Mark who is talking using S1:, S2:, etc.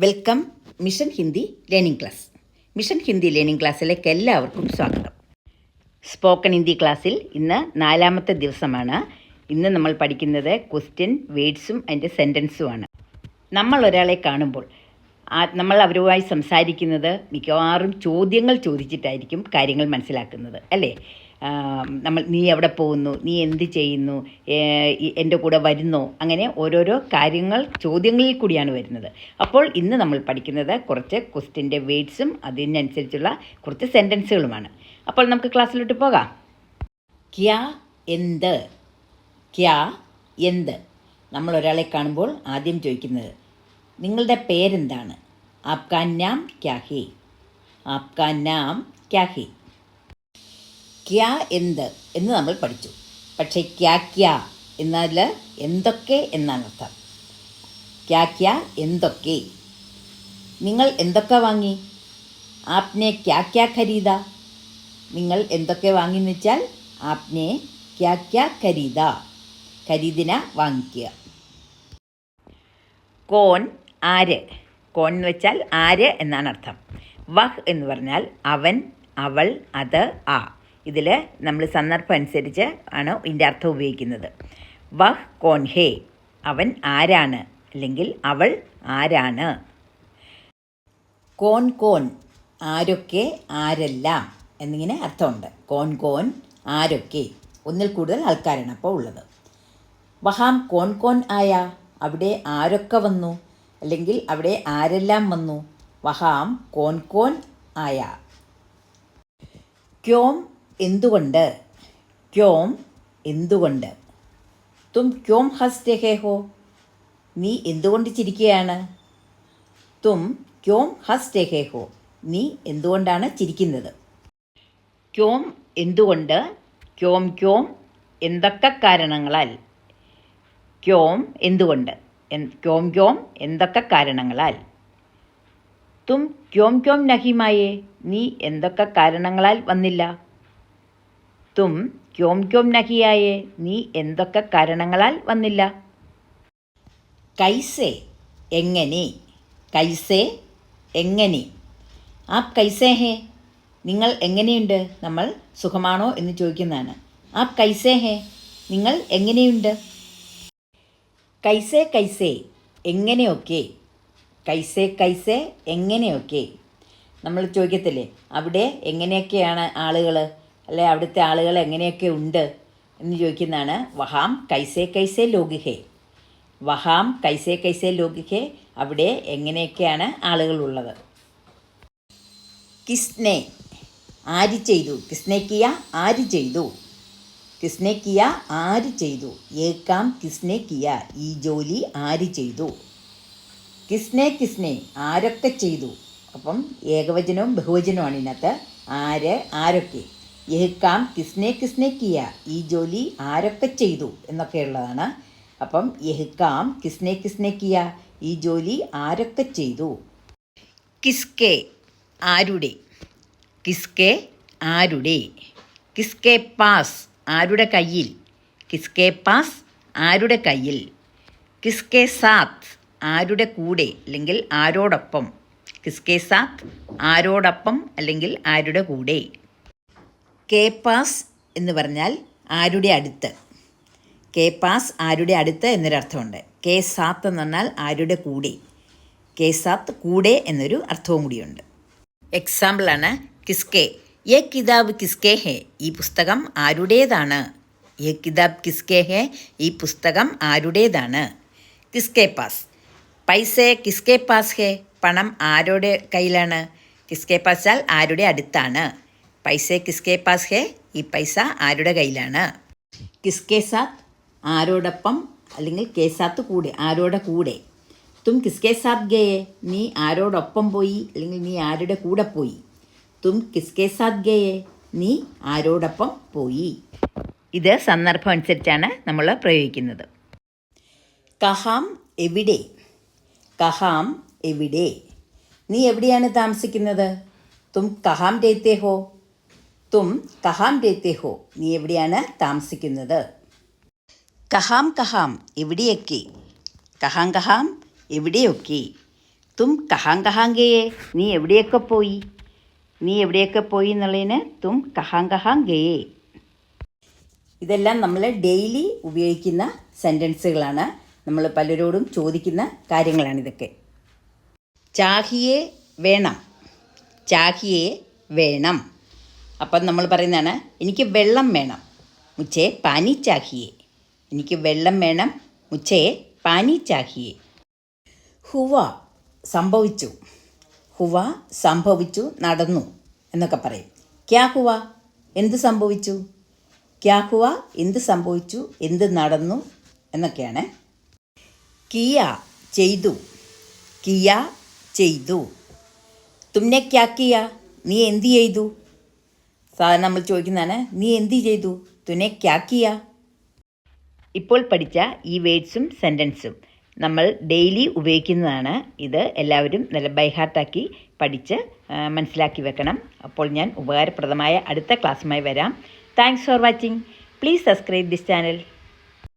S1: Welcome mission Hindi learning class. Mission Hindi learning ക്ലാസ്സിലേക്ക് എല്ലാവർക്കും സ്വാഗതം. സ്പോക്കൺ ഹിന്ദി ക്ലാസ്സിൽ ഇന്ന് 4ാമത്തെ ദിവസമാണ്. ഇന്ന് നമ്മൾ പഠിക്കുന്നത് ക്വസ്റ്റ്യൻ, വേഡ്സും അതിൻ്റെ സെൻറ്റൻസുമാണ്. നമ്മൾ ഒരാളെ കാണുമ്പോൾ നമ്മൾ അവരുമായി സംസാരിക്കുന്നത് മിക്കവാറും ചോദ്യങ്ങൾ ചോദിച്ചിട്ടായിരിക്കും കാര്യങ്ങൾ മനസ്സിലാക്കുന്നത്, അല്ലേ? നീ എവിടെ പോകുന്നു, നീ എന്ത് ചെയ്യുന്നു, എൻ്റെ കൂടെ വരുന്നോ, അങ്ങനെ ഓരോരോ കാര്യങ്ങൾ ചോദ്യങ്ങളിൽ കൂടിയാണ് വരുന്നത്. അപ്പോൾ ഇന്ന് നമ്മൾ പഠിക്കുന്നത് കുറച്ച് ക്വസ്റ്റ്യൻ്റെ വേഡ്സും അതിനനുസരിച്ചുള്ള കുറച്ച് സെൻറ്റൻസുകളുമാണ്. അപ്പോൾ നമുക്ക് ക്ലാസ്സിലോട്ട് പോകാം. ക്യാ എന്ത്, ക്യാ എന്ത്. നമ്മൾ ഒരാളെ കാണുമ്പോൾ ആദ്യം ചോദിക്കുന്നത് നിങ്ങളുടെ പേരെന്താണ്? ആപ്കാ നാം ക്യാ ഹേ, ആപ്കാ നാം ക്യാ ഹേ. ക്യാ എന്ത് എന്ന് നമ്മൾ പഠിച്ചു. പക്ഷേ ക്യാ ക്യാ എന്നാൽ എന്തൊക്കെ എന്നാണ് അർത്ഥം. ക്യാ ക്യാ എന്തൊക്കെ. നിങ്ങൾ എന്തൊക്കെ വാങ്ങി? ആപ്നെ ക്യാ ക്യാ ഖരീദ. നിങ്ങൾ എന്തൊക്കെ വാങ്ങിയെന്ന് വെച്ചാൽ ആപ്നെ ക്യാ ക്യാ ഖരീദ, ഖരീദിന വാങ്ങിക്കുക. കോൻ ആര്. കോൻ എന്ന് വെച്ചാൽ ആര് എന്നാണ് അർത്ഥം. വഹ് എന്ന് പറഞ്ഞാൽ അവൻ, അവൾ, അത്, ആ. ഇതിൽ നമ്മൾ സന്ദർഭം അനുസരിച്ച് ആണ് ഇതിൻ്റെ അർത്ഥം ഉപയോഗിക്കുന്നത്. വഹ് കോൻ ഹേ, അവൻ ആരാണ് അല്ലെങ്കിൽ അവൾ ആരാണ്. കോൻ കോൻ ആരൊക്കെ, ആരെല്ലാം എന്നിങ്ങനെ അർത്ഥമുണ്ട്. കോൻ കോൻ ആരൊക്കെ, ഒന്നിൽ കൂടുതൽ ആൾക്കാരാണ് അപ്പോൾ ഉള്ളത്. വഹാം കോൻ കോൻ ആയ, അവിടെ ആരൊക്കെ വന്നു അല്ലെങ്കിൽ അവിടെ ആരെല്ലാം വന്നു. വഹാം കോൻ കോൻ ആയ. ക്യോം എന്തുകൊണ്ട്, ക്യോം എന്തുകൊണ്ട്. തും ക്യോം ഹസ് രഹേ ഹോ, നീ എന്തുകൊണ്ട് ചിരിക്കുകയാണ്. തും ക്യോം ഹസ് രഹേ ഹോ, നീ എന്തുകൊണ്ടാണ് ചിരിക്കുന്നത്. ക്യോം എന്തുകൊണ്ട്, ക്യോം ക്യോം എന്തൊക്കെ കാരണങ്ങളാൽ. ക്യോം എന്തുകൊണ്ട്, ക്യോം ക്യോം എന്തൊക്കെ കാരണങ്ങളാൽ. തും ക്യോം ക്യോം നഹിമായേ, നീ എന്തൊക്കെ കാരണങ്ങളാൽ വന്നില്ല. തും ക്യോം ക്യോം നഹിയായേ, നീ എന്തൊക്കെ കാരണങ്ങളാൽ വന്നില്ല. കൈസേ എങ്ങനെ, കൈസേ എങ്ങനെ. ആപ് കൈസേ ഹേ, നിങ്ങൾ എങ്ങനെയുണ്ട്. നമ്മൾ സുഖമാണോ എന്ന് ചോദിക്കുന്നതാണ്. ആപ് കൈസേ ഹേ, നിങ്ങൾ എങ്ങനെയുണ്ട്. കൈസേ കൈസേ എങ്ങനെയൊക്കെ, കൈസേ കൈസേ എങ്ങനെയൊക്കെ. നമ്മൾ ചോദിക്കത്തില്ലേ അവിടെ എങ്ങനെയൊക്കെയാണ് ആളുകൾ, അല്ലെ അവിടുത്തെ ആളുകൾ എങ്ങനെയൊക്കെ ഉണ്ട് എന്ന് ചോദിക്കുന്നതാണ് വഹാം കൈസേ കൈസേ ലോഗ് ഹേ. വഹാം കൈസേ കൈസേ ലോഗ് ഹേ, അവിടെ എങ്ങനെയൊക്കെയാണ് ആളുകളുള്ളത്. കിസ്നെ ആര് ചെയ്തു, കിസ്നെ കിയ ആര് ചെയ്തു. കിസ്നെ കിയ ആര് ചെയ്തു. യേ കാം കിസ്നെ കിയ, ഈ ജോലി ആര് ചെയ്തു. കിസ്നെ കിസ്നെ ആരൊക്കെ ചെയ്തു. അപ്പം ഏകവചനവും ബഹുവചനവുമാണ് ഇതിനകത്ത്. ആര്, ആരൊക്കെ. യേ കാം കിസ്നെ കിസ്നെ കിയ, ഈ ജോലി ആരൊക്കെ ചെയ്തു എന്നൊക്കെയുള്ളതാണ്. അപ്പം യേ കാം കിസ്നെ കിസ്നെ കിയ, ഈ ജോലി ആരൊക്കെ ചെയ്തു. കിസ്കെ ആരുടെ, കിസ്കെ ആരുടെ. കിസ്കെ പാസ് ആരുടെ കയ്യിൽ, കിസ്കെ പാസ് ആരുടെ കയ്യിൽ. കിസ്കെ സാത്ത് ആരുടെ കൂടെ അല്ലെങ്കിൽ ആരോടൊപ്പം. കിസ്കെ സാത്ത് ആരോടൊപ്പം അല്ലെങ്കിൽ ആരുടെ കൂടെ. കെ പാസ് എന്ന് പറഞ്ഞാൽ ആരുടെ അടുത്ത്. കെ പാസ് ആരുടെ അടുത്ത് എന്നൊരർത്ഥമുണ്ട്. കെ സാത്ത് എന്ന് പറഞ്ഞാൽ ആരുടെ കൂടെ. കെ സാത്ത് കൂടെ എന്നൊരു അർത്ഥവും കൂടിയുണ്ട്. എക്സാമ്പിളാണ് കിസ്കെ. യേ കിതാബ് കിസ്കെ ഹേ, ഈ പുസ്തകം ആരുടേതാണ്. യേ കിതാബ് കിസ്കെ ഹേ, ഈ പുസ്തകം ആരുടേതാണ്. കിസ്കെ പാസ് പൈസേ കിസ്കെ പാസ് ഹേ, പണം ആരുടെ കയ്യിലാണ്. കിസ്കെ പാസാൽ ആരുടെ അടുത്താണ്. പൈസേ കിസ്കെ പാസ് ഹേ, ഈ പൈസ ആരുടെ കയ്യിലാണ്. കിസ്കെ സാത്ത് ആരോടൊപ്പം അല്ലെങ്കിൽ കെ സാത്ത് കൂടെ, ആരോടെ കൂടെ. തും കിസ്കെ സാത്ത് ഗയേ, നീ ആരോടൊപ്പം പോയി അല്ലെങ്കിൽ നീ ആരുടെ കൂടെ പോയി. തും കിസ്കെ സാത്ത് ഗയേ, നീ ആരോടൊപ്പം പോയി. ഇത് സന്ദർഭം അനുസരിച്ചാണ് നമ്മൾ പ്രയോഗിക്കുന്നത്. കഹാം എവിടെ, കഹാം എവിടെ. നീ എവിടെയാണ് താമസിക്കുന്നത്. തും കഹാം രഹത്തെ ഹോ, തും കഹാം രഹത്തെ ഹോ, നീ എവിടെയാണ് താമസിക്കുന്നത്. കഹാം കഹാം എവിടെയൊക്കെ, കഹാം കഹാം എവിടെയൊക്കെ. തും കഹാം കഹാം ഗയേ, നീ എവിടെയൊക്കെ പോയി. നീ എവിടെയൊക്കെ പോയി എന്നുള്ളതിന് തും കഹാം കഹാം ഗയേ. ഇതെല്ലാം നമ്മൾ ഡെയിലി ഉപയോഗിക്കുന്ന സെൻറ്റൻസുകളാണ്. നമ്മൾ പലരോടും ചോദിക്കുന്ന കാര്യങ്ങളാണിതൊക്കെ. ചാഹിയേ വേണം, ചാഹിയേ വേണം. അപ്പം നമ്മൾ പറയുന്നതാണ് എനിക്ക് വെള്ളം വേണം, മുച്ചേ പാനി ചാഹിയേ. എനിക്ക് വെള്ളം വേണം, മുച്ചേ പാനി ചാഹിയേ. ഹുവ സംഭവിച്ചു, ഹുവ സംഭവിച്ചു, നടന്നു എന്നൊക്കെ പറയും. ക്യാ ഹുവ എന്ത് സംഭവിച്ചു, ക്യാ ഹുവ എന്ത് സംഭവിച്ചു, എന്ത് നടന്നു എന്നൊക്കെയാണ്. കിയ ചെയ്തു, കിയ ചെയ്തു. തുമ്നെ ക്യാ കിയ, നീ എന്ത് ചെയ്തു. സാധാരണ നമ്മൾ ചോദിക്കുന്നതാണ് നീ എന്ത് ചെയ്തു, തുനെ ക്യാ കിയ. ഇപ്പോൾ പഠിച്ച ഈ വേർഡ്സും സെൻറ്റൻസും നമ്മൾ ഡെയിലി ഉപയോഗിക്കുന്നതാണ്. ഇത് എല്ലാവരും നല്ല ബൈഹാർട്ടാക്കി പഠിച്ച് മനസ്സിലാക്കി വെക്കണം. അപ്പോൾ ഞാൻ ഉപകാരപ്രദമായ അടുത്ത ക്ലാസ്സുമായി വരാം. Thanks for watching. Please subscribe this channel.